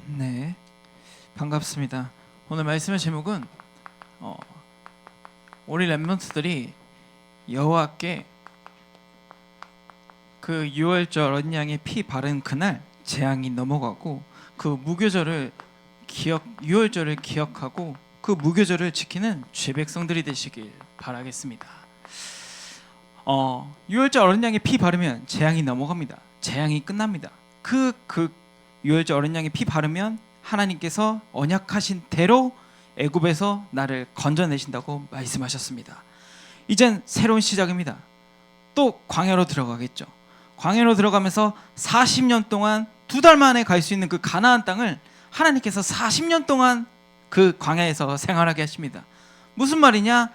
네, 반갑습니다. 오늘 말씀의 제목은 우리 렘넌트들이 여호와께 그 유월절 어린 양의 피 바른 그날 재앙이 넘어가고 그 무교절을 유월절을 기억하고 그 무교절을 지키는 죄 백성들이 되시길 바라겠습니다. 유월절 어린 양의 피 바르면 재앙이 넘어갑니다. 재앙이 끝납니다. 그 유월절 어린 양의 피 바르면 하나님께서 언약하신 대로 애굽에서 나를 건져내신다고 말씀하셨습니다. 이젠 새로운 시작입니다. 또 광야로 들어가겠죠. 광야로 들어가면서 40년 동안 2달 만에 갈 수 있는 그 가나안 땅을 하나님께서 40년 동안 그 광야에서 생활하게 하십니다. 무슨 말이냐?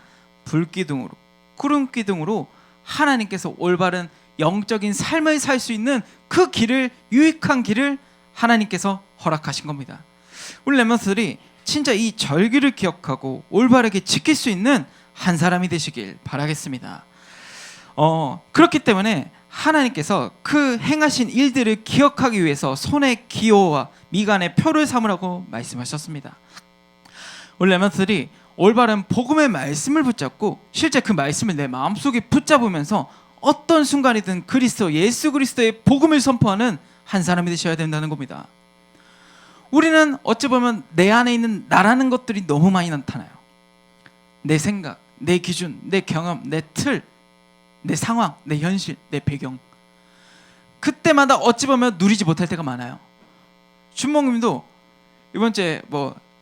불기둥으로, 구름기둥으로 하나님께서 올바른 영적인 삶을 살 수 있는 그 길을, 유익한 길을 하나님께서 허락하신 겁니다. 우리 렘넌트들이 진짜 이 절기를 기억하고 올바르게 지킬 수 있는 한 사람이 되시길 바라겠습니다. 그렇기 때문에 하나님께서 그 행하신 일들을 기억하기 위해서 손의 기호와 미간의 표를 삼으라고 말씀하셨습니다. 우리 렘넌트들이 올바른 복음의 말씀을 붙잡고 실제 그 말씀을 내 마음속에 붙잡으면서 어떤 순간이든 예수 그리스도의 복음을 선포하는 한 사람이 되셔야 된다는 겁니다. 우리는 어찌 보면 내 안에 있는 나라는 것들이 너무 많이 나타나요. 내 생각, 내 기준, 내 경험, 내 틀, 내 상황, 내 현실, 내 배경. 그때마다 어찌 보면 누리지 못할 때가 많아요. 준목님도 이번 주에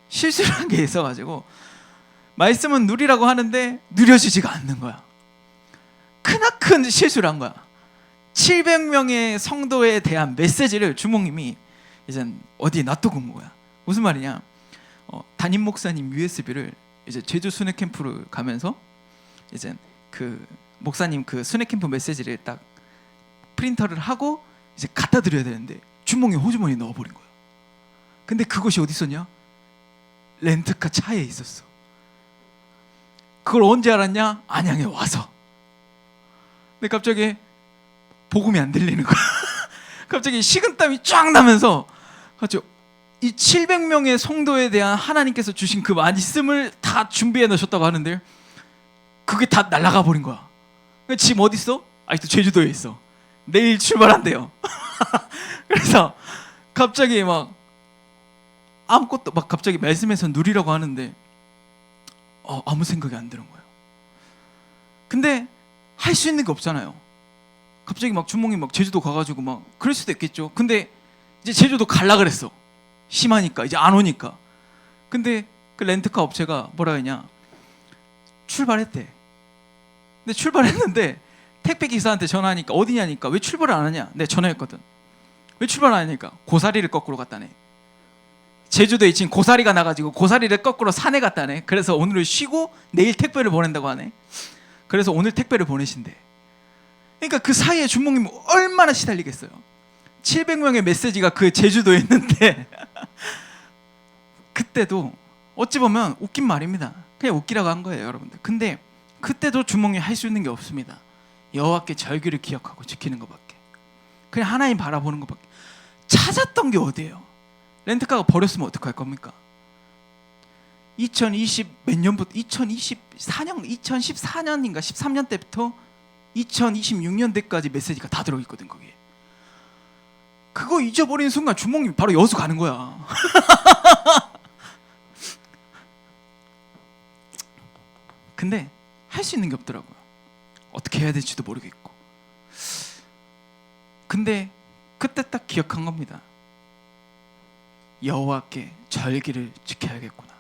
실수를 한 게 있어가지고 말씀은 누리라고 하는데 누려지지가 않는 거야. 크나큰 실수를 한 거야. 700명의 성도에 대한 메시지를 주목님이 이제 어디에 놔두고 온 거야. 무슨 말이냐? 담임 목사님 USB를 이제 제주 순회 캠프를 가면서 이제 그 목사님 그 순회 캠프 메시지를 딱 프린터를 하고 이제 갖다 드려야 되는데 주목이 호주머니에 넣어버린 거야. 근데 그것이 어디 있었냐? 렌트카 차에 있었어. 그걸 언제 알았냐? 안양에 와서. 근데 갑자기 복음이 안 들리는 거야. 갑자기 식은땀이 쫙 나면서 이 700명의 성도에 대한 하나님께서 주신 그 말씀을 다 준비해 놓으셨다고 하는데 그게 다 날아가 버린 거야. 지금 어디 있어? 아직도 제주도에 있어. 내일 출발한대요. 그래서 갑자기 아무것도 갑자기 말씀에서 누리라고 하는데 아무 생각이 안 드는 거예요. 근데 할 수 있는 게 없잖아요. 갑자기 주몽이 제주도 가가지고 그럴 수도 있겠죠. 근데 이제 제주도 갈라 그랬어. 심하니까 이제 안 오니까. 근데 그 렌트카 업체가 뭐라 했냐? 출발했대. 근데 출발했는데 택배 기사한테 전화하니까 어디냐니까 왜 출발을 안 하냐? 내가 전화했거든. 왜 출발 안 하니까 고사리를 거꾸로 갔다네. 제주도에 지금 고사리가 나가지고 고사리를 거꾸로 산에 갔다네. 그래서 오늘을 쉬고 내일 택배를 보낸다고 하네. 그래서 오늘 택배를 보내신대. 그러니까 그 사이에 준목님 얼마나 시달리겠어요. 700명의 메시지가 그 제주도에 있는데 그때도 어찌 보면 웃긴 말입니다. 그냥 웃기라고 한 거예요, 여러분들. 근데 그때도 준목님 할 수 있는 게 없습니다. 여호와께 절기를 기억하고 지키는 것밖에. 그냥 하나님 바라보는 것밖에. 찾았던 게 어디예요? 렌트카가 버렸으면 어떡할 겁니까? 2020 몇 년부터 2014년인가 13년 때부터 2026년대까지 메시지가 다 들어있거든. 거기에 그거 잊어버리는 순간 주몽님 바로 여수 가는 거야. 근데 할 수 있는 게 없더라고요. 어떻게 해야 될지도 모르겠고. 근데 그때 딱 기억한 겁니다. 여호와께 절기를 지켜야겠구나.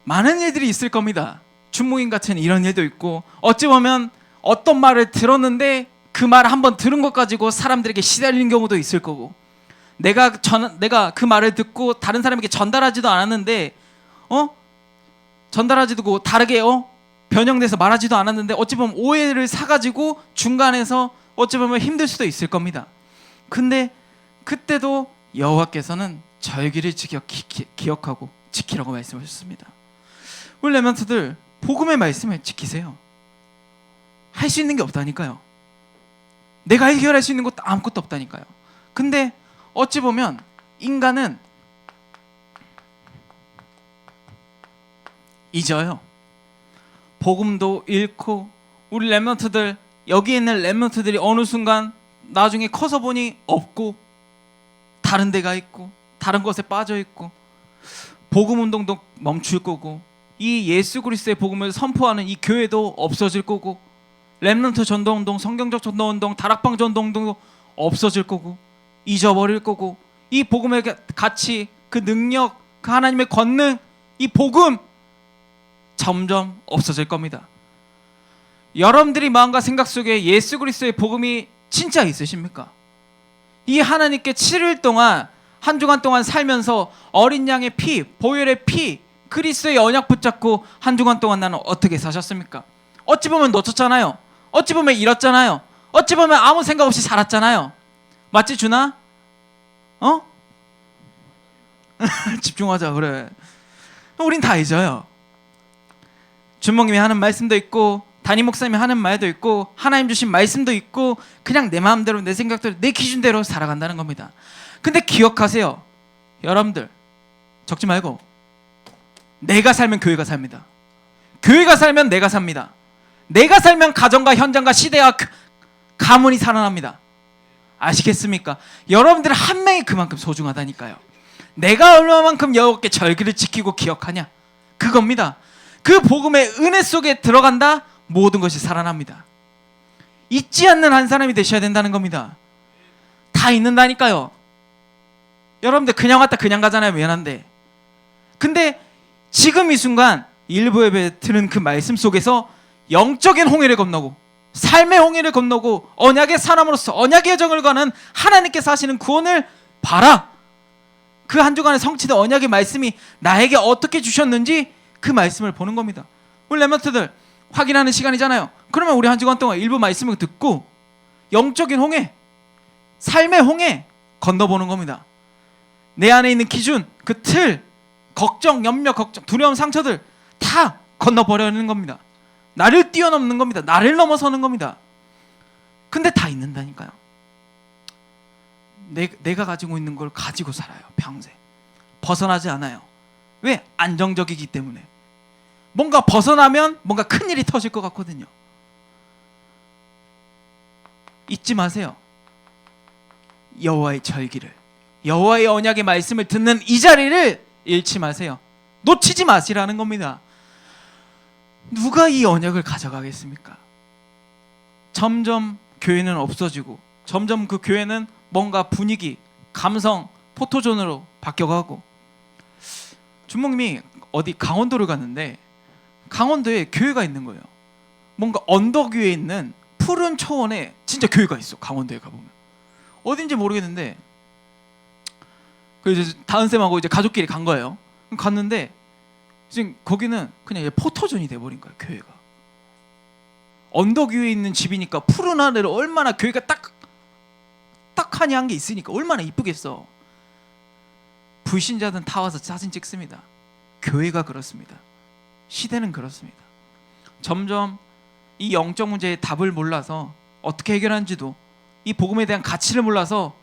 많은 일들이 있을 겁니다. 준목인 같은 이런 일도 있고 어찌 보면 어떤 말을 들었는데 그 말을 한번 들은 것 가지고 사람들에게 시달리는 경우도 있을 거고 내가 그 말을 듣고 다른 사람에게 전달하지도 않았는데 전달하지도 다르게 변형돼서 말하지도 않았는데 어찌 보면 오해를 사가지고 중간에서 어찌 보면 힘들 수도 있을 겁니다. 근데 그때도 여호와께서는 절기를 기억하고 지키라고 말씀하셨습니다. 우리 렘넌트들 복음의 말씀을 지키세요. 할 수 있는 게 없다니까요. 내가 해결할 수 있는 것도 아무것도 없다니까요. 근데 어찌 보면 인간은 잊어요. 복음도 잃고 우리 렘넌트들, 여기 있는 렘넌트들이 어느 순간 나중에 커서 보니 없고 다른 데가 있고 다른 것에 빠져 있고 복음 운동도 멈출 거고 이 예수 그리스도의 복음을 선포하는 이 교회도 없어질 거고 렘넌트 전도운동, 성경적 전도운동, 다락방 전도운동도 없어질 거고 잊어버릴 거고 이 복음의 가치, 그 능력, 그 하나님의 권능, 이 복음 점점 없어질 겁니다. 여러분들이 마음과 생각 속에 예수 그리스도의 복음이 진짜 있으십니까? 이 하나님께 7일 동안 한 주간 동안 살면서 어린 양의 피, 보혈의 피, 그리스도의 언약 붙잡고 한 주간 동안 나는 어떻게 사셨습니까? 어찌 보면 놓쳤잖아요. 어찌 보면 잃었잖아요. 어찌 보면 아무 생각 없이 살았잖아요. 맞지 준아? 어? 집중하자 그래. 우린 다 잊어요. 준목님이 하는 말씀도 있고 담임 목사님이 하는 말도 있고 하나님 주신 말씀도 있고 그냥 내 마음대로 내 생각대로 내 기준대로 살아간다는 겁니다. 근데 기억하세요. 여러분들 적지 말고 내가 살면 교회가 삽니다. 교회가 살면 내가 삽니다. 내가 살면 가정과 현장과 시대와 가문이 살아납니다. 아시겠습니까? 여러분들 한 명이 그만큼 소중하다니까요. 내가 얼마만큼 여호와께 절기를 지키고 기억하냐 그겁니다. 그 복음의 은혜 속에 들어간다 모든 것이 살아납니다. 잊지 않는 한 사람이 되셔야 된다는 겁니다. 다 잊는다니까요. 여러분들 그냥 왔다 그냥 가잖아요. 미안한데 근데 지금 이 순간 일부 예배 들은 그 말씀 속에서 영적인 홍해를 건너고 삶의 홍해를 건너고 언약의 사람으로서 언약의 여정을 가는 하나님께서 하시는 구원을 봐라. 그 한 주간의 성취된 언약의 말씀이 나에게 어떻게 주셨는지 그 말씀을 보는 겁니다. 우리 렘넌트들 확인하는 시간이잖아요. 그러면 우리 한 주간 동안 일부 말씀을 듣고 영적인 홍해, 삶의 홍해 건너보는 겁니다. 내 안에 있는 기준, 그 틀, 걱정, 염려, 걱정, 두려움, 상처들 다 건너버리는 겁니다. 나를 뛰어넘는 겁니다. 나를 넘어서는 겁니다. 근데 다 있는다니까요. 내가 가지고 있는 걸 가지고 살아요. 평생 벗어나지 않아요. 왜? 안정적이기 때문에. 뭔가 벗어나면 뭔가 큰일이 터질 것 같거든요. 잊지 마세요. 여호와의 절기를, 여호와의 언약의 말씀을 듣는 이 자리를 잃지 마세요. 놓치지 마시라는 겁니다. 누가 이 언약을 가져가겠습니까? 점점 교회는 없어지고 점점 그 교회는 뭔가 분위기, 감성, 포토존으로 바뀌어가고. 준목님이 어디 강원도를 갔는데 강원도에 교회가 있는 거예요. 뭔가 언덕 위에 있는 푸른 초원에 진짜 교회가 있어. 강원도에 가보면 어딘지 모르겠는데 그 이제 다은쌤하고 이제 가족끼리 간 거예요. 갔는데 지금 거기는 그냥 포토존이 돼버린 거예요. 교회가 언덕 위에 있는 집이니까 푸른 하늘을 얼마나 교회가 딱하니 한 게 있으니까 얼마나 이쁘겠어. 불신자들은 다 와서 사진 찍습니다. 교회가 그렇습니다. 시대는 그렇습니다. 점점 이 영적 문제의 답을 몰라서 어떻게 해결하는지도 이 복음에 대한 가치를 몰라서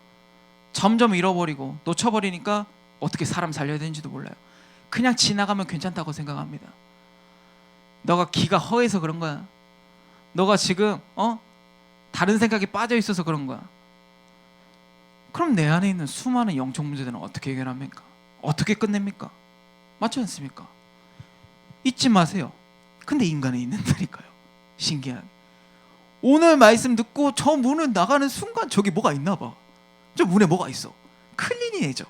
점점 잃어버리고 놓쳐버리니까 어떻게 사람 살려야 되는지도 몰라요. 그냥 지나가면 괜찮다고 생각합니다. 너가 기가 허해서 그런 거야. 너가 지금 다른 생각에 빠져 있어서 그런 거야. 그럼 내 안에 있는 수많은 영적 문제들은 어떻게 해결합니까? 어떻게 끝냅니까? 맞지 않습니까? 잊지 마세요. 근데 인간은 있는다니까요. 신기하게 오늘 말씀 듣고 저 문을 나가는 순간 저기 뭐가 있나 봐. 저 문에 뭐가 있어. 클린이해져.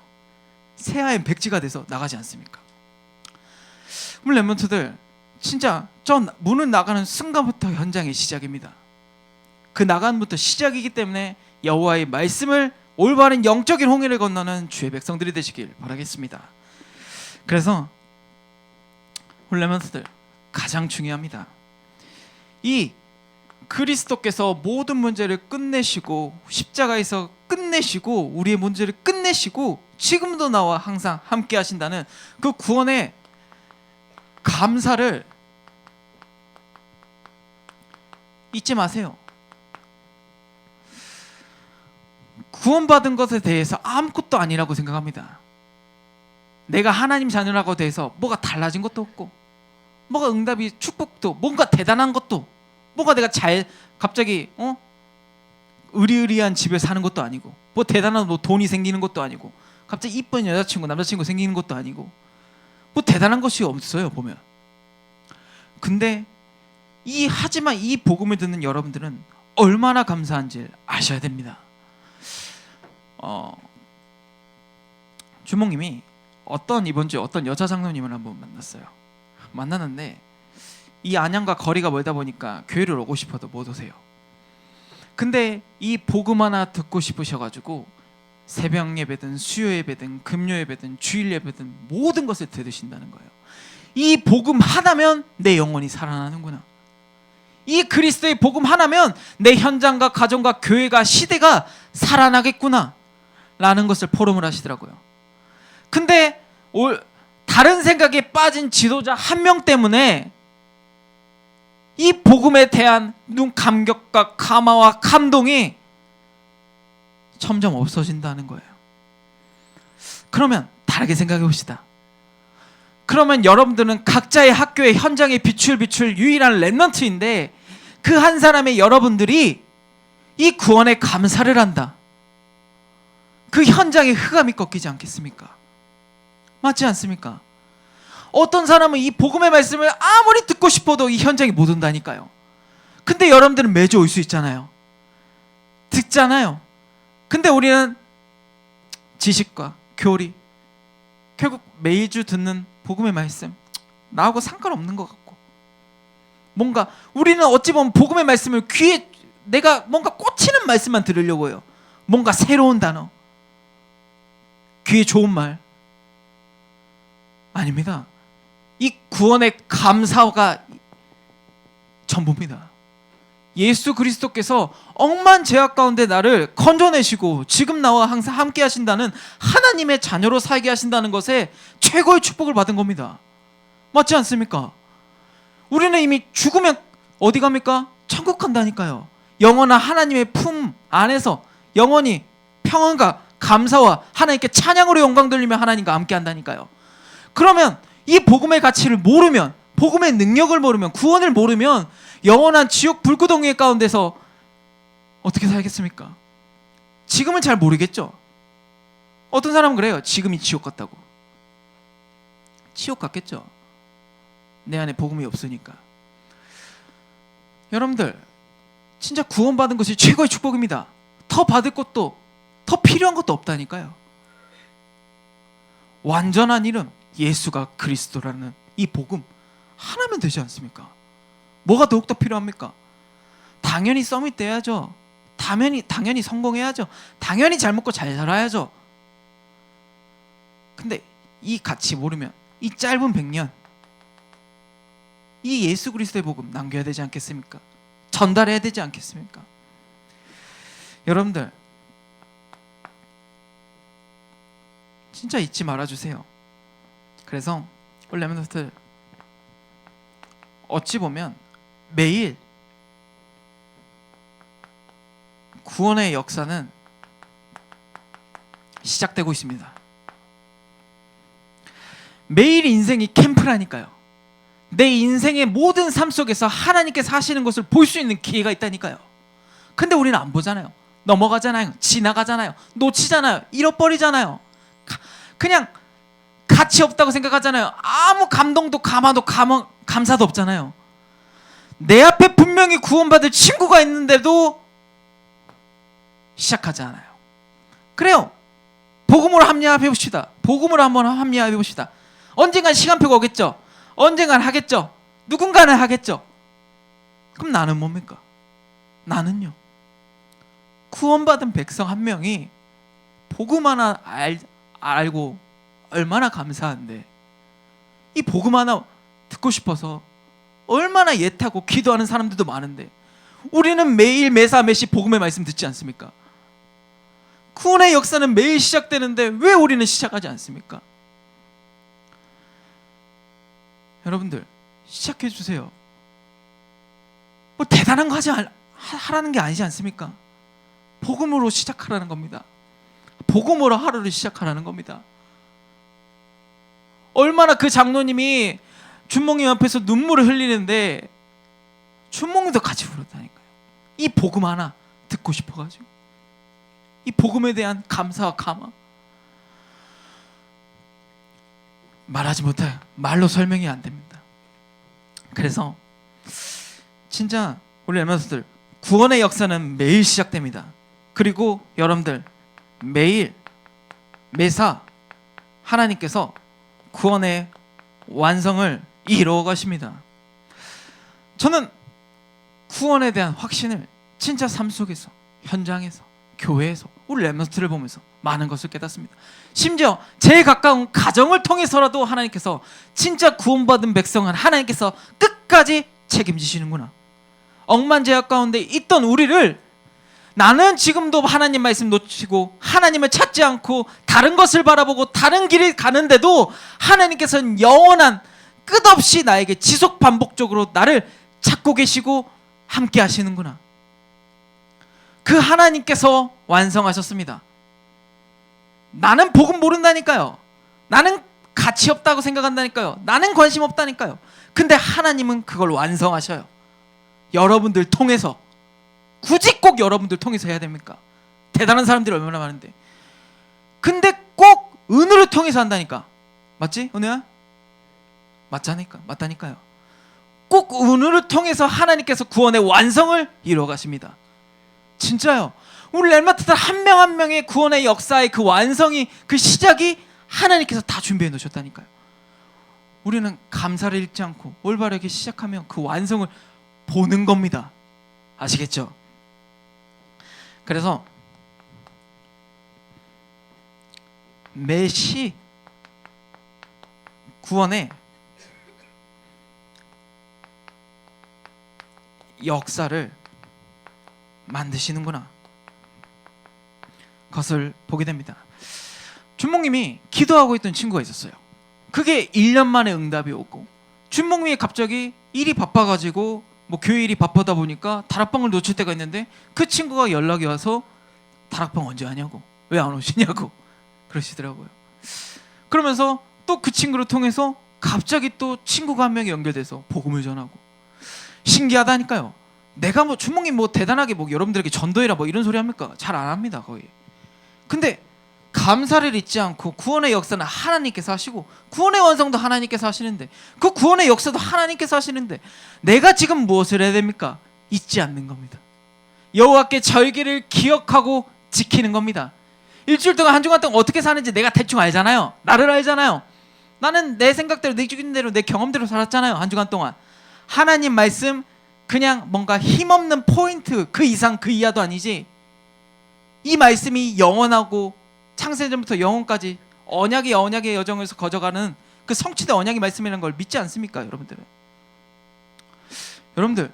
새하얀 백지가 돼서 나가지 않습니까? 우리 렘넌트들 진짜 저 문을 나가는 순간부터 현장의 시작입니다. 그 나간부터 시작이기 때문에 여호와의 말씀을 올바른 영적인 홍해를 건너는 주의 백성들이 되시길 바라겠습니다. 그래서 우리 렘넌트들 가장 중요합니다. 이 그리스도께서 모든 문제를 끝내시고 십자가에서 끝내시고 우리의 문제를 끝내시고 지금도 나와 항상 함께 하신다는 그 구원의 감사를 잊지 마세요. 구원받은 것에 대해서 아무것도 아니라고 생각합니다. 내가 하나님 자녀라고 돼서 뭐가 달라진 것도 없고, 뭐가 응답이 축복도, 뭔가 대단한 것도, 뭐가 내가 갑자기 의리의리한 집에 사는 것도 아니고, 뭐 대단한 뭐 돈이 생기는 것도 아니고, 갑자기 이쁜 여자친구 남자친구 생기는 것도 아니고, 뭐 대단한 것이 없어요 보면. 근데 하지만 이 복음을 듣는 여러분들은 얼마나 감사한지 아셔야 됩니다. 주목님이 이번 주에 어떤 여자 장로님을 한번 만났어요. 만났는데 이 안양과 거리가 멀다 보니까 교회를 오고 싶어도 못 오세요. 근데 이 복음 하나 듣고 싶으셔가지고 새벽 예배든 수요 예배든 금요 예배든 주일 예배든 모든 것을 들으신다는 거예요. 이 복음 하나면 내 영혼이 살아나는구나. 이 그리스도의 복음 하나면 내 현장과 가정과 교회가 시대가 살아나겠구나 라는 것을 포럼을 하시더라고요. 근데 다른 생각에 빠진 지도자 한 명 때문에 이 복음에 대한 감격과 감화와 감동이 점점 없어진다는 거예요. 그러면 다르게 생각해 봅시다. 그러면 여러분들은 각자의 학교의 현장에 비출 유일한 렘넌트인데 그 한 사람의 여러분들이 이 구원에 감사를 한다. 그 현장에 흑암이 꺾이지 않겠습니까? 맞지 않습니까? 어떤 사람은 이 복음의 말씀을 아무리 듣고 싶어도 이 현장에 못 온다니까요. 근데 여러분들은 매주 올 수 있잖아요. 듣잖아요. 근데 우리는 지식과 교리, 결국 매주 듣는 복음의 말씀 나하고 상관없는 것 같고, 뭔가 우리는 어찌 보면 복음의 말씀을 귀에 내가 뭔가 꽂히는 말씀만 들으려고 해요. 뭔가 새로운 단어, 귀에 좋은 말. 아닙니다. 이 구원의 감사가 전부입니다. 예수 그리스도께서 억만 죄악 가운데 나를 건져내시고 지금 나와 항상 함께 하신다는 하나님의 자녀로 살게 하신다는 것에 최고의 축복을 받은 겁니다. 맞지 않습니까? 우리는 이미 죽으면 어디 갑니까? 천국 간다니까요. 영원한 하나님의 품 안에서 영원히 평안과 감사와 하나님께 찬양으로 영광 돌리며 하나님과 함께 한다니까요. 그러면 이 복음의 가치를 모르면, 복음의 능력을 모르면, 구원을 모르면 영원한 지옥 불구덩이 가운데서 어떻게 살겠습니까? 지금은 잘 모르겠죠. 어떤 사람은 그래요. 지금이 지옥 같다고. 지옥 같겠죠. 내 안에 복음이 없으니까. 여러분들 진짜 구원받은 것이 최고의 축복입니다. 더 받을 것도 더 필요한 것도 없다니까요. 완전한 이름 예수가 그리스도라는 이 복음 하나면 되지 않습니까? 뭐가 더욱더 필요합니까? 당연히 서밋 돼야죠. 당연히 성공해야죠. 당연히 잘 먹고 잘 살아야죠. 근데 이 가치 모르면 이 짧은 100년 이 예수 그리스도의 복음 남겨야 되지 않겠습니까? 전달해야 되지 않겠습니까? 여러분들 진짜 잊지 말아주세요. 그래서 우리 렘넌트들 어찌 보면 매일 구원의 역사는 시작되고 있습니다. 매일 인생이 캠프라니까요. 내 인생의 모든 삶 속에서 하나님께서 하시는 것을 볼 수 있는 기회가 있다니까요. 근데 우리는 안 보잖아요. 넘어가잖아요. 지나가잖아요. 놓치잖아요. 잃어버리잖아요. 그냥 가치 없다고 생각하잖아요. 아무 감동도 감사도 없잖아요. 내 앞에 분명히 구원받을 친구가 있는데도 시작하지 않아요. 그래요. 복음으로 합리화해 봅시다. 복음으로 한번 합리화해 봅시다. 언젠간 시간표가 오겠죠. 언젠간 하겠죠. 누군가는 하겠죠. 그럼 나는 뭡니까? 나는요. 구원받은 백성 한 명이 복음 하나 알고 얼마나 감사한데, 이 복음 하나 듣고 싶어서 얼마나 애타고 기도하는 사람들도 많은데 우리는 매일 매사 매시 복음의 말씀 듣지 않습니까? 구원의 역사는 매일 시작되는데 왜 우리는 시작하지 않습니까? 여러분들 시작해 주세요. 뭐 대단한 거 하라는 게 아니지 않습니까? 복음으로 시작하라는 겁니다. 복음으로 하루를 시작하라는 겁니다. 얼마나 그 장로님이 준목님 앞에서 눈물을 흘리는데 준목님도 같이 울었다니까요. 이 복음 하나 듣고 싶어가지고, 이 복음에 대한 감사와 감화 말하지 못해요. 말로 설명이 안 됩니다. 그래서 진짜 우리 렘넌트들, 구원의 역사는 매일 시작됩니다. 그리고 여러분들 매일 매사 하나님께서 구원의 완성을 이루어 가십니다. 저는 구원에 대한 확신을 진짜 삶 속에서, 현장에서, 교회에서, 우리 렘넌트를 보면서 많은 것을 깨닫습니다. 심지어 제일 가까운 가정을 통해서라도 하나님께서 진짜 구원받은 백성은 하나님께서 끝까지 책임지시는구나. 억만제약 가운데 있던 우리를, 나는 지금도 하나님 말씀 놓치고 하나님을 찾지 않고 다른 것을 바라보고 다른 길을 가는데도 하나님께서는 영원한 끝없이 나에게 지속 반복적으로 나를 찾고 계시고 함께 하시는구나. 그 하나님께서 완성하셨습니다. 나는 복음 모른다니까요. 나는 가치 없다고 생각한다니까요. 나는 관심 없다니까요. 근데 하나님은 그걸 완성하셔요. 여러분들 통해서. 굳이 꼭 여러분들 통해서 해야 됩니까? 대단한 사람들이 얼마나 많은데. 근데 꼭 은혜를 통해서 한다니까. 맞지? 은혜야? 맞다니까요. 꼭 은혜를 통해서 하나님께서 구원의 완성을 이루어 가십니다. 진짜요. 우리 렘넌트들 한 명 한 명의 구원의 역사의 그 완성이, 그 시작이 하나님께서 다 준비해 놓으셨다니까요. 우리는 감사를 잃지 않고 올바르게 시작하면 그 완성을 보는 겁니다. 아시겠죠? 그래서 매시 구원의 역사를 만드시는구나, 그것을 보게 됩니다. 준목님이 기도하고 있던 친구가 있었어요. 그게 1년 만에 응답이 오고, 준목님이 갑자기 일이 바빠가지고 뭐 교회 일이 바쁘다 보니까 다락방을 놓칠 때가 있는데, 그 친구가 연락이 와서 다락방 언제 하냐고, 왜 안 오시냐고 그러시더라고요. 그러면서 또 그 친구를 통해서 갑자기 또 친구가 한 명이 연결돼서 복음을 전하고. 신기하다니까요. 내가 뭐 준목님 뭐 대단하게 뭐 여러분들에게 전도해라 뭐 이런 소리 합니까? 잘 안 합니다, 거의. 근데 감사를 잊지 않고 구원의 역사는 하나님께서 하시고 구원의 완성도 하나님께서 하시는데, 그 구원의 역사도 하나님께서 하시는데 내가 지금 무엇을 해야 됩니까? 잊지 않는 겁니다. 여호와께 절기를 기억하고 지키는 겁니다. 일주일 동안, 한 주간 동안 어떻게 사는지 내가 대충 알잖아요. 나를 알잖아요. 나는 내 생각대로, 내 기준대로, 내 경험대로 살았잖아요, 한 주간 동안. 하나님 말씀 그냥 뭔가 힘없는 포인트 그 이상 그 이하도 아니지, 이 말씀이 영원하고 창세전부터 영원까지 언약의 여정에서 거져가는 그 성취된 언약의 말씀이라는 걸 믿지 않습니까, 여러분들은? 여러분들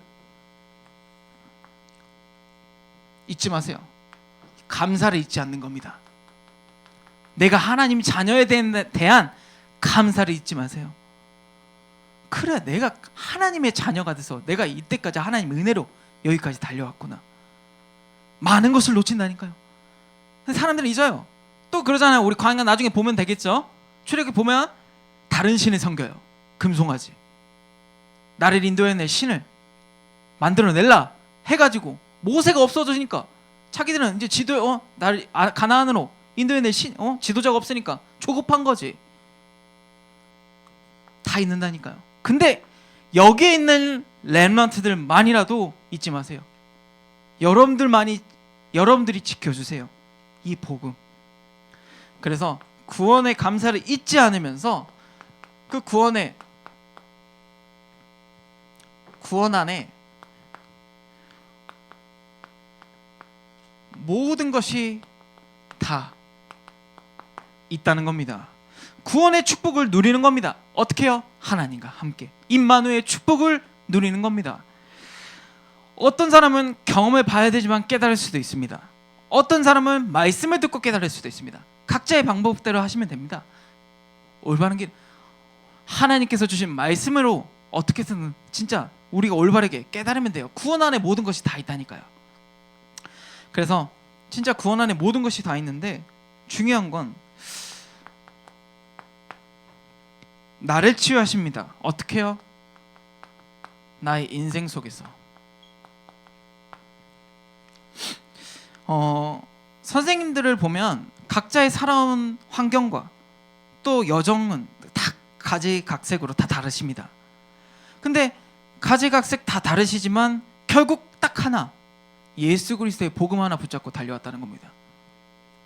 잊지 마세요. 감사를 잊지 않는 겁니다. 내가 하나님 자녀에 대한 감사를 잊지 마세요. 그래, 내가 하나님의 자녀가 돼서 내가 이때까지 하나님 은혜로 여기까지 달려왔구나. 많은 것을 놓친다니까요. 근데 사람들은 잊어요. 또 그러잖아요. 우리 광야 나중에 보면 되겠죠. 출애굽기 보면 다른 신을 섬겨요. 금송아지. 나를 인도해낼 신을 만들어낼라 해가지고 모세가 없어지니까 자기들은 이제 나를 가나안으로 인도해낼 지도자가 없으니까 조급한 거지. 다 잊는다니까요. 근데 여기에 있는 렘넌트들만이라도 잊지 마세요. 여러분들이 지켜주세요, 이 복음. 그래서 구원의 감사를 잊지 않으면서 그 구원 안에 모든 것이 다 있다는 겁니다. 구원의 축복을 누리는 겁니다. 어떻게요? 하나님과 함께 임마누엘의 축복을 누리는 겁니다. 어떤 사람은 경험을 봐야 되지만 깨달을 수도 있습니다. 어떤 사람은 말씀을 듣고 깨달을 수도 있습니다. 각자의 방법대로 하시면 됩니다. 올바른 길, 하나님께서 주신 말씀으로 어떻게 해서든 진짜 우리가 올바르게 깨달으면 돼요. 구원 안에 모든 것이 다 있다니까요. 그래서 진짜 구원 안에 모든 것이 다 있는데 중요한 건 나를 치유하십니다. 어떻게요? 나의 인생 속에서. 선생님들을 보면 각자의 살아온 환경과 또 여정은 다 가지각색으로 다 다르십니다. 근데 가지각색 다 다르시지만 결국 딱 하나, 예수 그리스도의 복음 하나 붙잡고 달려왔다는 겁니다.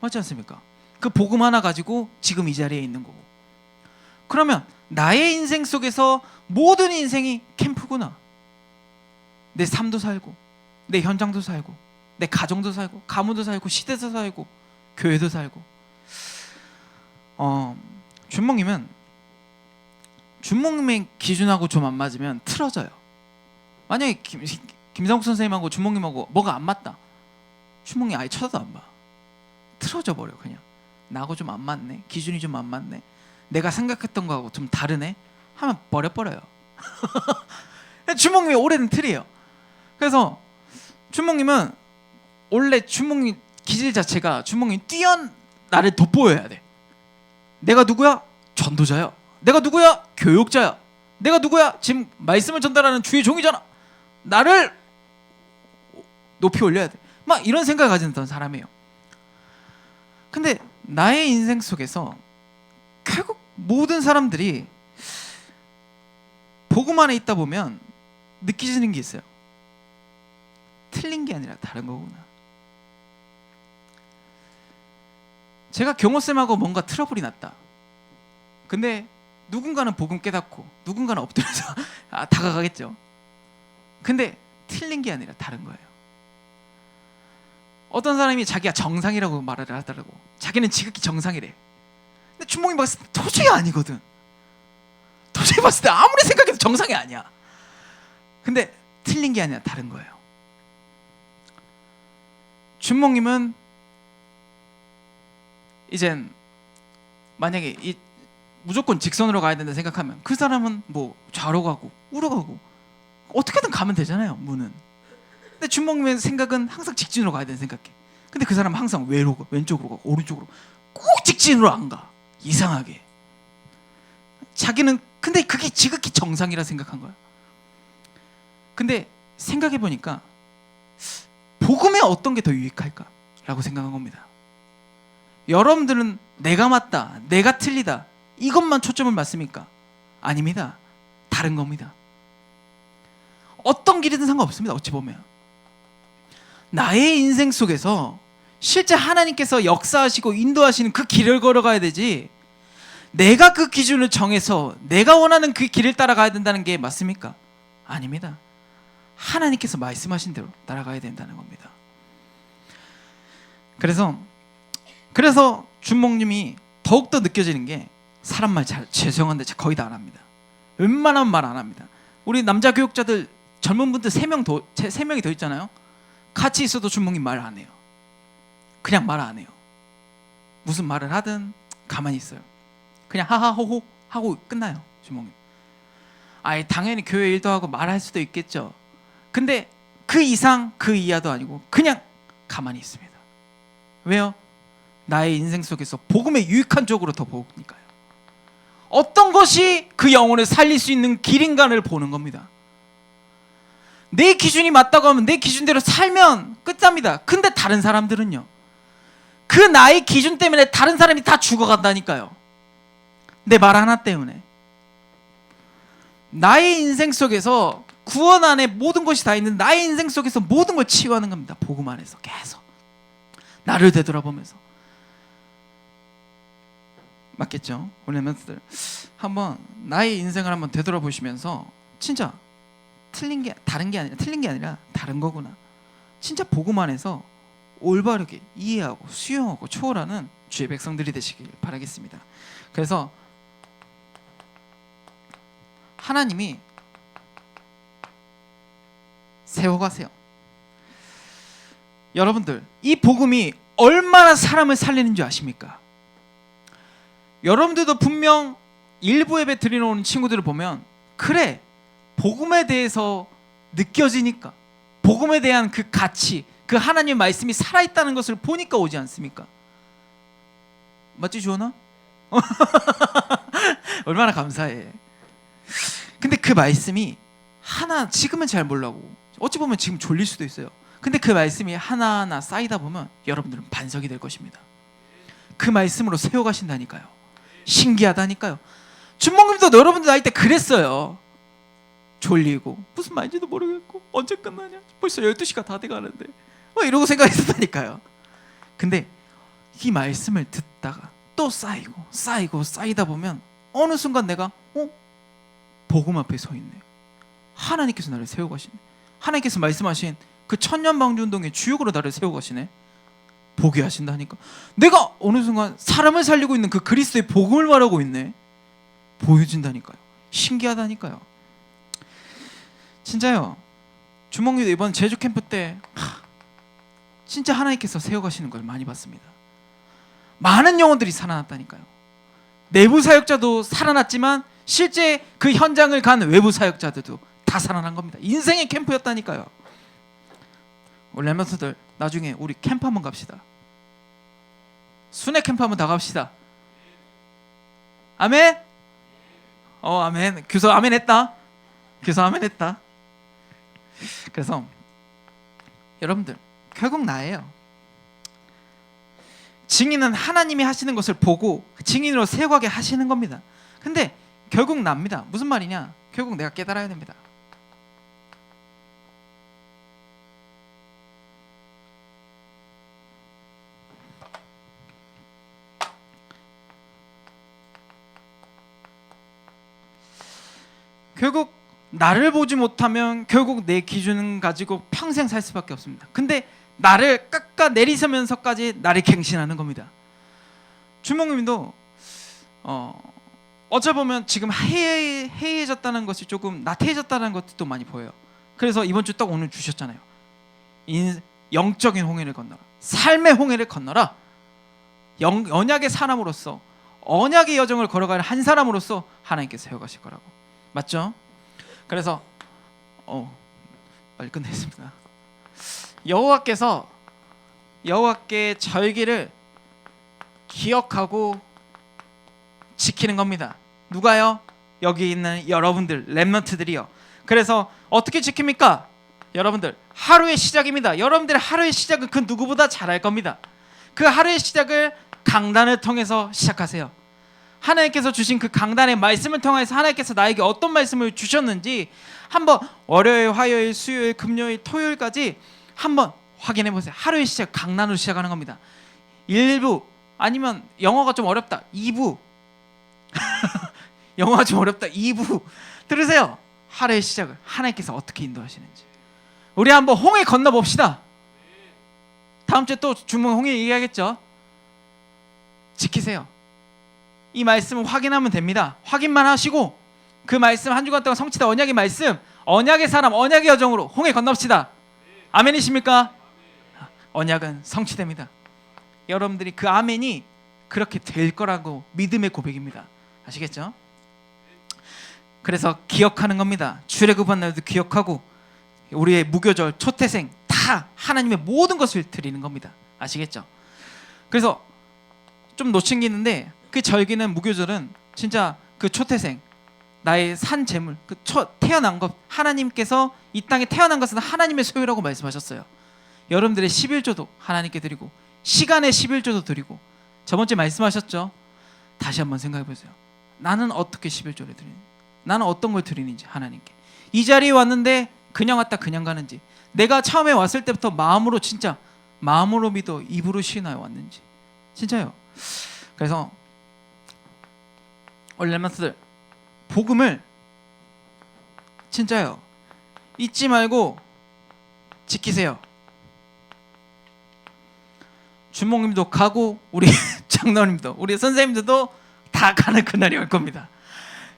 맞지 않습니까? 그 복음 하나 가지고 지금 이 자리에 있는 거고. 그러면 나의 인생 속에서 모든 인생이 캠프구나. 내 삶도 살고, 내 현장도 살고, 내 가정도 살고, 가문도 살고, 시대도 살고, 교회도 살고. 준목님의 기준하고 좀 안 맞으면 틀어져요. 만약에 김상욱 선생님하고 준목님하고 뭐가 안 맞다, 준목님 아예 쳐다도 안 봐. 틀어져 버려. 그냥 나하고 좀 안 맞네, 기준이 좀 안 맞네, 내가 생각했던 거하고 좀 다르네 하면 버려버려요. 준목님이 오래된 틀이에요. 그래서 준목님은 원래 준목님 기질 자체가 준목님 뛰어난 나를 돋보여야 돼. 내가 누구야? 전도자야. 내가 누구야? 교육자야. 내가 누구야? 지금 말씀을 전달하는 주의 종이잖아. 나를 높이 올려야 돼. 막 이런 생각을 가진 사람이에요. 근데 나의 인생 속에서 결국 모든 사람들이 복음 안에 있다 보면 느끼시는 게 있어요. 틀린 게 아니라 다른 거구나. 제가 경호쌤하고 뭔가 트러블이 났다. 근데 누군가는 복음 깨닫고 누군가는 엎드려서 다가가겠죠. 근데 틀린 게 아니라 다른 거예요. 어떤 사람이 자기가 정상이라고 말을 하더라고. 자기는 지극히 정상이래. 근데 준목이 봤을 때 도저히 아니거든. 도저히 봤을 때 아무리 생각해도 정상이 아니야. 근데 틀린 게 아니라 다른 거예요. 준목님은 이젠 만약에 무조건 직선으로 가야 된다 생각하면 그 사람은 뭐 좌로 가고 우로 가고 어떻게든 가면 되잖아요, 문은. 근데 준목님의 생각은 항상 직진으로 가야 된다 생각해. 근데 그 사람은 항상 외로 가, 왼쪽으로 가고 오른쪽으로, 꼭 직진으로 안 가. 이상하게. 자기는 근데 그게 지극히 정상이라 생각한 거야. 근데 생각해 보니까 복음에 어떤 게 더 유익할까? 라고 생각한 겁니다. 여러분들은 내가 맞다, 내가 틀리다 이것만 초점을 맞습니까? 아닙니다. 다른 겁니다. 어떤 길이든 상관없습니다. 어찌 보면 나의 인생 속에서 실제 하나님께서 역사하시고 인도하시는 그 길을 걸어가야 되지, 내가 그 기준을 정해서 내가 원하는 그 길을 따라가야 된다는 게 맞습니까? 아닙니다. 하나님께서 말씀하신 대로 따라가야 된다는 겁니다. 그래서 준목님이 더욱더 느껴지는 게 사람 말 잘, 죄송한데 거의 다 안 합니다. 웬만하면 말 안 합니다. 우리 남자 교육자들 젊은 분들 3명이 더 있잖아요. 같이 있어도 준목님 말 안 해요. 그냥 말 안 해요. 무슨 말을 하든 가만히 있어요. 그냥 하하호호 하고 끝나요, 준목님. 아예 당연히 교회 일도 하고 말할 수도 있겠죠. 근데 그 이상 그 이하도 아니고 그냥 가만히 있습니다. 왜요? 나의 인생 속에서 복음의 유익한 쪽으로 더 보니까요. 어떤 것이 그 영혼을 살릴 수 있는 길인가를 보는 겁니다. 내 기준이 맞다고 하면 내 기준대로 살면 끝납니다. 근데 다른 사람들은요, 그 나의 기준 때문에 다른 사람이 다 죽어간다니까요. 내 말 하나 때문에. 나의 인생 속에서 구원 안에 모든 것이 다 있는 나의 인생 속에서 모든 걸 치유하는 겁니다. 복음 안에서 계속 나를 되돌아보면서. 맞겠죠? 우리 멤버들 한번 나의 인생을 한번 되돌아보시면서 진짜 틀린 게 아니라 다른 거구나. 진짜 복음 안에서 올바르게 이해하고 수용하고 초월하는 주의 백성들이 되시길 바라겠습니다. 그래서 하나님이 세워가세요. 여러분들, 이 복음이 얼마나 사람을 살리는 줄 아십니까? 여러분들도 분명 일부 예배 드리러 친구들을 보면 그래, 복음에 대해서 느껴지니까, 복음에 대한 그 가치, 그 하나님의 말씀이 살아있다는 것을 보니까 오지 않습니까? 맞지 주원아? 얼마나 감사해. 근데 그 말씀이 하나 지금은 잘 몰라고 어찌 보면 지금 졸릴 수도 있어요. 근데 그 말씀이 하나하나 쌓이다 보면 여러분들은 반석이 될 것입니다. 그 말씀으로 세워가신다니까요. 신기하다니까요. 주목님도 여러분들 나이 때 그랬어요. 졸리고 무슨 말인지도 모르겠고 언제 끝나냐 벌써 12시가 다 돼가는데 뭐 이러고 생각했었다니까요. 근데 이 말씀을 듣다가 또 쌓이고 쌓이다 보면 어느 순간 내가 복음 앞에 서 있네. 하나님께서 나를 세워가시네. 하나님께서 말씀하신 그 천년방주운동의 주역으로 나를 세워가시네. 보게 하신다니까. 내가 어느 순간 사람을 살리고 있는 그 그리스도의 복음을 말하고 있네. 보여진다니까요. 신기하다니까요. 진짜요. 주목님도 이번 제주 캠프 때 진짜 하나님께서 세워가시는 걸 많이 봤습니다. 많은 영혼들이 살아났다니까요. 내부 사역자도 살아났지만 실제 그 현장을 간 외부 사역자들도 다 살아난 겁니다. 인생의 캠프였다니까요. 우리 렘넌트들 나중에 우리 캠프 한번 갑시다. 순회 캠프 한번 다 갑시다. 아멘? 아멘. 교서 아멘 했다. 교서 아멘 했다. 그래서 여러분들 결국 나예요. 증인은 하나님이 하시는 것을 보고 증인으로 세워가게 하시는 겁니다. 근데 결국 납니다. 무슨 말이냐? 결국 내가 깨달아야 됩니다. 결국 나를 보지 못하면 결국 내 기준을 가지고 평생 살 수밖에 없습니다. 근데 나를 깎아 내리서면서까지 나를 갱신하는 겁니다. 주목님도 어찌 보면 지금 해이해졌다는 것이 조금 나태해졌다는 것도 많이 보여요. 그래서 이번 주 딱 오늘 주셨잖아요. 영적인 홍해를 건너라. 삶의 홍해를 건너라. 언약의 사람으로서 언약의 여정을 걸어갈 한 사람으로서 하나님께서 세워가실 거라고. 맞죠? 그래서 빨리 끝내겠습니다. 여호와께 절기를 기억하고 지키는 겁니다. 누가요? 여기 있는 여러분들 렘넌트들이요. 그래서 어떻게 지킵니까? 여러분들 하루의 시작입니다. 여러분들의 하루의 시작은 그 누구보다 잘할 겁니다. 그 하루의 시작을 강단을 통해서 시작하세요. 하나님께서 주신 그 강단의 말씀을 통해서 하나님께서 나에게 어떤 말씀을 주셨는지 한번 월요일, 화요일, 수요일, 금요일, 토요일까지 한번 확인해 보세요. 하루의 시작 강단으로 시작하는 겁니다. 1부 아니면 영어가 좀 어렵다 2부 영어가 좀 어렵다 2부 들으세요. 하루의 시작을 하나님께서 어떻게 인도하시는지 우리 한번 홍해 건너 봅시다. 다음 주에 또 주문 홍해 얘기하겠죠. 지키세요. 이 말씀을 확인하면 됩니다. 확인만 하시고 그 말씀 한 주간 동안 성취된 언약의 말씀, 언약의 사람, 언약의 여정으로 홍해 건넙시다. 아멘이십니까? 언약은 성취됩니다. 여러분들이 그 아멘이 그렇게 될 거라고 믿음의 고백입니다. 아시겠죠? 그래서 기억하는 겁니다. 출애굽한 날도 기억하고 우리의 무교절, 초태생 다 하나님의 모든 것을 드리는 겁니다. 아시겠죠? 그래서 좀 놓친 게 있는데 그 절기는 무교절은 진짜 그 초태생 나의 산 제물 그 태어난 것 하나님께서 이 땅에 태어난 것은 하나님의 소유라고 말씀하셨어요. 여러분들의 11조도 하나님께 드리고 시간의 11조도 드리고 저번주에 말씀하셨죠. 다시 한번 생각해 보세요. 나는 어떻게 11조를 드리는지 나는 어떤 걸 드리는지 하나님께 이 자리에 왔는데 그냥 왔다 그냥 가는지 내가 처음에 왔을 때부터 마음으로 진짜 마음으로 믿어 입으로 시인하여 왔는지 진짜요. 그래서 렘넌트들 복음을 진짜요 잊지 말고 지키세요. 주목님도 가고 우리 장로님도 우리 선생님들도 다 가는 그날이 올 겁니다.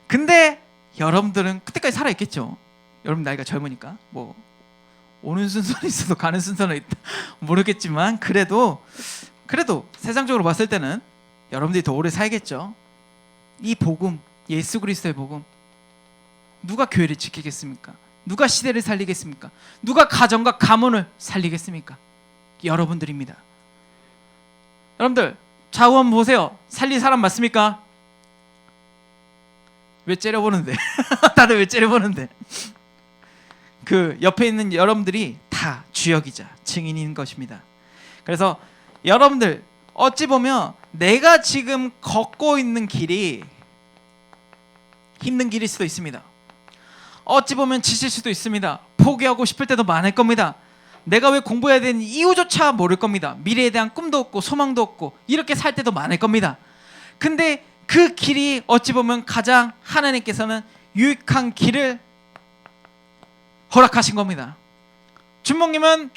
근데 여러분들은 그때까지 살아있겠죠. 여러분 나이가 젊으니까 뭐 오는 순서는 있어도 가는 순서는 있다 모르겠지만 그래도 세상적으로 봤을 때는 여러분들이 더 오래 살겠죠. 이 복음 예수 그리스도의 복음 누가 교회를 지키겠습니까? 누가 시대를 살리겠습니까? 누가 가정과 가문을 살리겠습니까? 여러분들입니다. 여러분들 좌우 한번 보세요. 살릴 사람 맞습니까? 왜 째려보는데? 다들 왜 째려보는데? 그 옆에 있는 여러분들이 다 주역이자 증인인 것입니다. 그래서 여러분들 어찌 보면 내가 지금 걷고 있는 길이 힘든 길일 수도 있습니다. 어찌 보면 지칠 수도 있습니다. 포기하고 싶을 때도 많을 겁니다. 내가 왜 공부해야 되는 이유조차 모를 겁니다. 미래에 대한 꿈도 없고 소망도 없고 이렇게 살 때도 많을 겁니다. 근데 그 길이 어찌 보면 가장 하나님께서는 유익한 길을 허락하신 겁니다. 주몽님은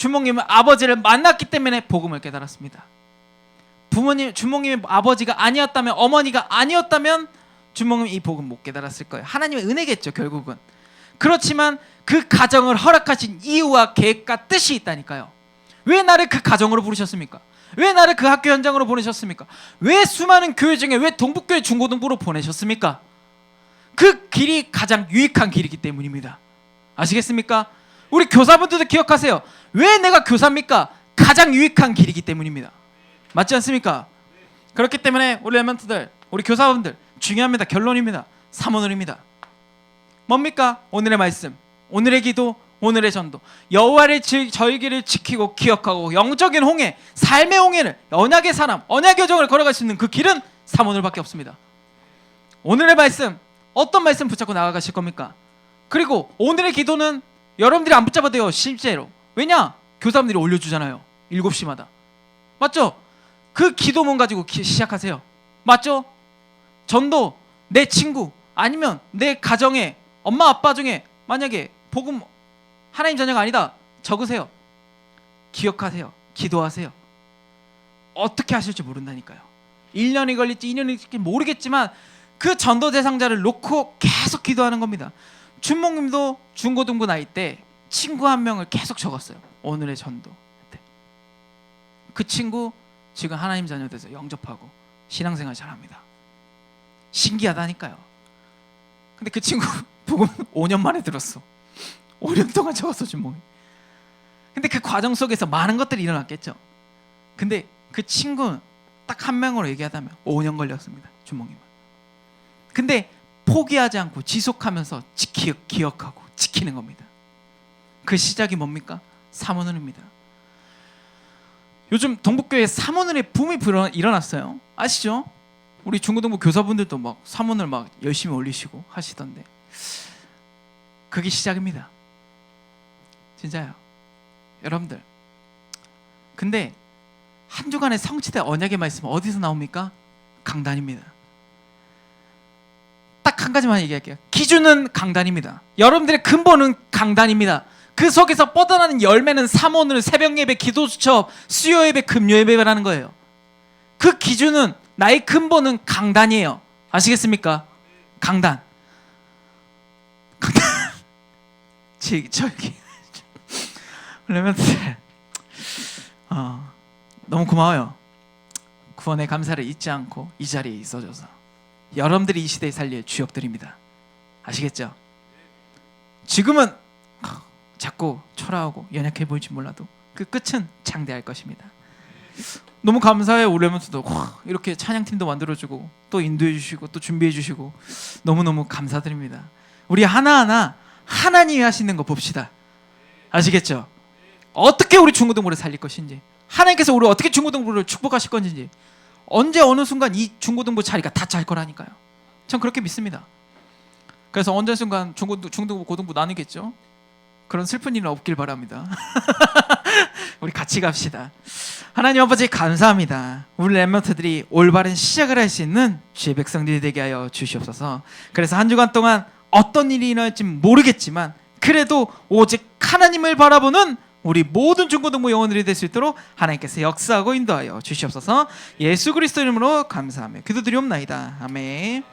아버지를 만났기 때문에 복음을 깨달았습니다. 주몽님의 아버지가 아니었다면, 어머니가 아니었다면 주몽님 이 복음 못 깨달았을 거예요. 하나님의 은혜겠죠, 결국은. 그렇지만 그 가정을 허락하신 이유와 계획과 뜻이 있다니까요. 왜 나를 그 가정으로 부르셨습니까? 왜 나를 그 학교 현장으로 보내셨습니까? 왜 수많은 교회 중에 왜 동북교회 중고등부로 보내셨습니까? 그 길이 가장 유익한 길이기 때문입니다. 아시겠습니까? 우리 교사분들도 기억하세요. 왜 내가 교사입니까? 가장 유익한 길이기 때문입니다. 맞지 않습니까? 그렇기 때문에 우리 랩런트들, 우리 교사분들 중요합니다. 결론입니다. 사모늘입니다. 뭡니까? 오늘의 말씀, 오늘의 기도, 오늘의 전도. 여호와의 절기를 지키고 기억하고 영적인 홍해, 삶의 홍해를, 언약의 사람, 언약의 여정을 걸어갈 수 있는 그 길은 사모늘밖에 없습니다. 오늘의 말씀, 어떤 말씀 붙잡고 나아가실 겁니까? 그리고 오늘의 기도는 여러분들이 안 붙잡아도 돼요. 실제로. 왜냐? 교사분들이 올려주잖아요. 7시마다. 맞죠? 그 기도문 가지고 시작하세요. 맞죠? 전도, 내 친구 아니면 내 가정에 엄마 아빠 중에 만약에 복음 하나님 자녀가 아니다, 적으세요. 기억하세요. 기도하세요. 어떻게 하실지 모른다니까요. 1년이 걸릴지 2년이 걸릴지 모르겠지만 그 전도 대상자를 놓고 계속 기도하는 겁니다. 준목님도 중고등부 나이 때 친구 한 명을 계속 적었어요. 오늘의 전도 때. 그 친구 지금 하나님 자녀 돼서 영접하고 신앙생활 잘합니다. 신기하다니까요. 근데 그 친구 복음 5년 만에 들었어. 5년 동안 적었어, 준목이. 근데 그 과정 속에서 많은 것들이 일어났겠죠. 근데 그 친구는 딱 한 명으로 얘기하자면 5년 걸렸습니다, 준목님은. 근데 포기하지 않고 지속하면서 기억하고 지키는 겁니다. 그 시작이 뭡니까? 사모늘입니다. 요즘 동북교회에 사모늘의 붐이 일어났어요. 아시죠? 우리 중고등부 교사분들도 막 사모늘 막 열심히 올리시고 하시던데 그게 시작입니다. 진짜요. 여러분들, 근데 한 주간의 성취된 언약의 말씀은 어디서 나옵니까? 강단입니다. 딱 한 가지만 얘기할게요. 기준은 강단입니다. 여러분들의 근본은 강단입니다. 그 속에서 뻗어나는 열매는 사모늘, 새벽 예배, 기도 수첩, 수요 예배, 금요 예배라는 거예요. 그 기준은, 나의 근본은 강단이에요. 아시겠습니까? 강단. 저기 그러면 너무 고마워요. 구원의 감사를 잊지 않고 이 자리에 있어줘서. 여러분들이 이 시대에 살릴 주역들입니다. 아시겠죠? 지금은 자꾸 초라하고 연약해 보일지 몰라도 그 끝은 장대할 것입니다. 너무 감사해요. 우리 랩런트도 이렇게 찬양팀도 만들어주고 또 인도해주시고 또 준비해주시고 너무너무 감사드립니다. 우리 하나하나 하나님이 하시는 거 봅시다. 아시겠죠? 어떻게 우리 중고등부를 살릴 것인지, 하나님께서 우리 어떻게 중고등부를 축복하실 건지, 언제 어느 순간 이 중고등부 자리가 다 찰 거라니까요. 전 그렇게 믿습니다. 그래서 언제 순간 중고등부 고등부 나누겠죠. 그런 슬픈 일은 없길 바랍니다. 우리 같이 갑시다. 하나님 아버지 감사합니다. 우리 랩런트들이 올바른 시작을 할 수 있는 주의 백성들이 되게 하여 주시옵소서. 그래서 한 주간 동안 어떤 일이 일어날지 모르겠지만 그래도 오직 하나님을 바라보는 우리 모든 중고등부 영혼들이 될 수 있도록 하나님께서 역사하고 인도하여 주시옵소서. 예수 그리스도 이름으로 감사하며 기도드리옵나이다. 아멘.